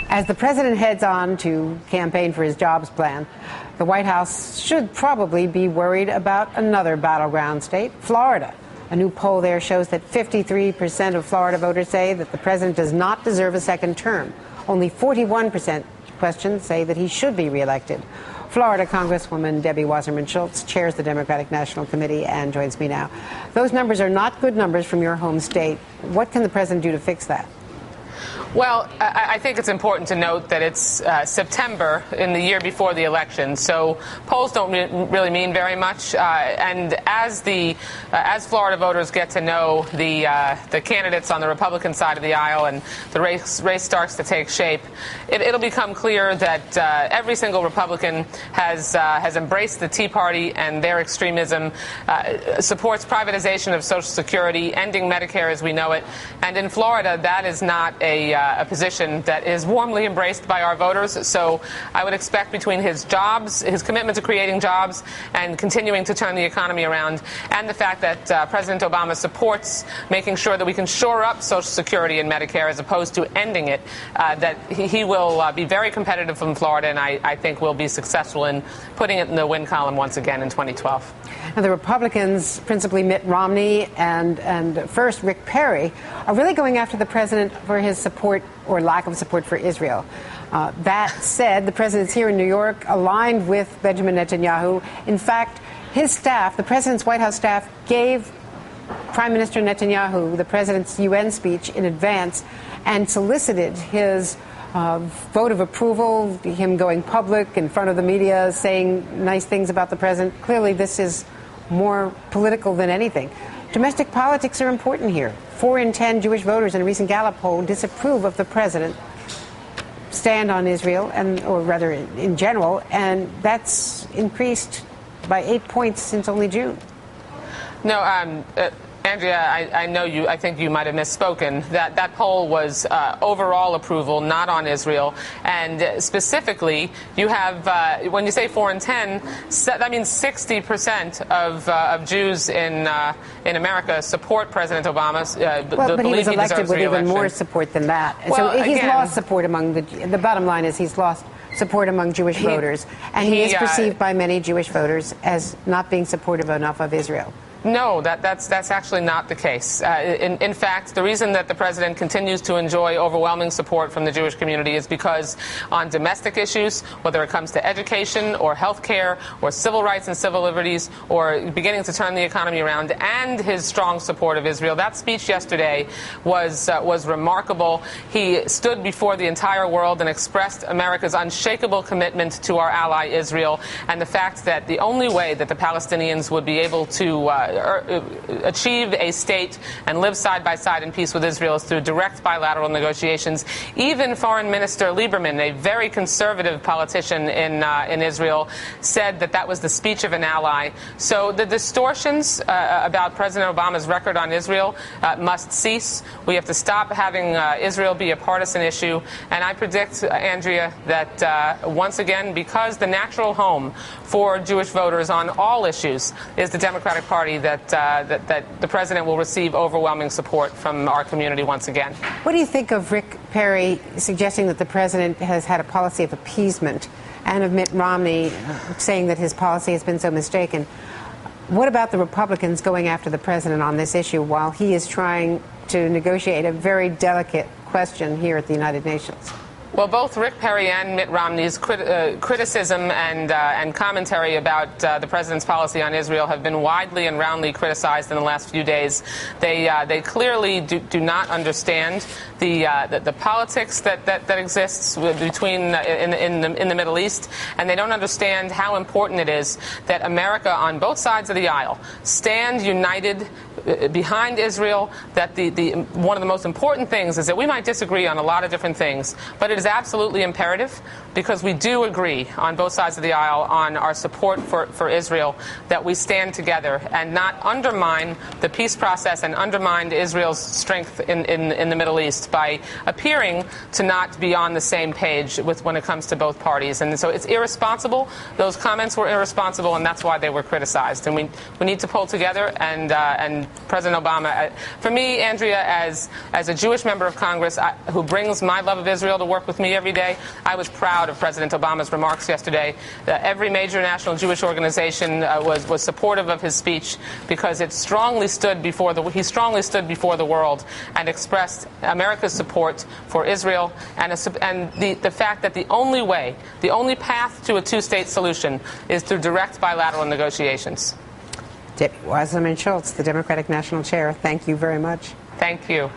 As the president heads on to campaign for his jobs plan, the White House should probably be worried about another battleground state, Florida. A new poll there shows that 53% of Florida voters say that the president does not deserve a second term. Only 41% questions say that he should be reelected. Florida Congresswoman Debbie Wasserman Schultz chairs the Democratic National Committee and joins me now. Those numbers are not good numbers from your home state. What can the president do to fix that? Well, I think it's important to note that it's September in the year before the election, so polls don't really mean very much. And as Florida voters get to know the candidates on the Republican side of the aisle and the race starts to take shape, it'll become clear that every single Republican has embraced the Tea Party and their extremism, supports privatization of Social Security, ending Medicare as we know it, and in Florida that is not a position that is warmly embraced by our voters. So I would expect between his jobs, his commitment to creating jobs and continuing to turn the economy around, and the fact that President Obama supports making sure that we can shore up Social Security and Medicare as opposed to ending it, that he will be very competitive from Florida, and I think will be successful in putting it in the win column once again in 2012. Now, the Republicans, principally Mitt Romney and first Rick Perry, are really going after the president for his support or lack of support for Israel. That said, the president's here in New York, aligned with Benjamin Netanyahu. In fact, his staff, the president's White House staff, gave Prime Minister Netanyahu the president's UN speech in advance and solicited his vote of approval, him going public in front of the media, saying nice things about the president. Clearly, this is more political than anything. Domestic politics are important here. 4 in 10 Jewish voters in a recent Gallup poll disapprove of the president stand on Israel, or rather in general, and that's increased by 8 points since only June. No, Andrea, I know you. I think you might have misspoken. That poll was overall approval, not on Israel. And specifically, you have when you say 4 in 10, that means 60% of Jews in America support President Obama. But he was elected with even more support than that. Well, so he's again, lost support among the bottom line is he's lost support among Jewish voters, and he is perceived by many Jewish voters as not being supportive enough of Israel. No, that's actually not the case. In fact, the reason that the president continues to enjoy overwhelming support from the Jewish community is because on domestic issues, whether it comes to education or health care or civil rights and civil liberties or beginning to turn the economy around, and his strong support of Israel, that speech yesterday was remarkable. He stood before the entire world and expressed America's unshakable commitment to our ally Israel, and the fact that the only way that the Palestinians would be able to achieve a state and live side by side in peace with Israel is through direct bilateral negotiations. Even Foreign Minister Lieberman, a very conservative politician in Israel, said that was the speech of an ally. So the distortions about President Obama's record on Israel must cease. We have to stop having Israel be a partisan issue. And I predict, Andrea, that once again, because the natural home for Jewish voters on all issues is the Democratic Party, that the president will receive overwhelming support from our community once again. What do you think of Rick Perry suggesting that the president has had a policy of appeasement, and of Mitt Romney saying that his policy has been so mistaken? What about the Republicans going after the president on this issue while he is trying to negotiate a very delicate question here at the United Nations? Well, both Rick Perry and Mitt Romney's criticism and commentary about the president's policy on Israel have been widely and roundly criticized in the last few days. They clearly do not understand the politics that exists between in the Middle East, and they don't understand how important it is that America on both sides of the aisle stand united behind Israel. That one of the most important things is that we might disagree on a lot of different things, but it is absolutely imperative, because we do agree on both sides of the aisle on our support for Israel, that we stand together and not undermine the peace process and undermine Israel's strength in the Middle East by appearing to not be on the same page when it comes to both parties. And so it's irresponsible. Those comments were irresponsible, and that's why they were criticized. And we need to pull together. And President Obama, for me, Andrea, as a Jewish member of Congress who brings my love of Israel to work with me every day. I was proud of President Obama's remarks yesterday. Every major national Jewish organization was supportive of his speech because he strongly stood before the world and expressed America's support for Israel and the fact that the only path to a two-state solution is through direct bilateral negotiations. Wasserman Schultz, the Democratic National Chair, thank you very much. Thank you.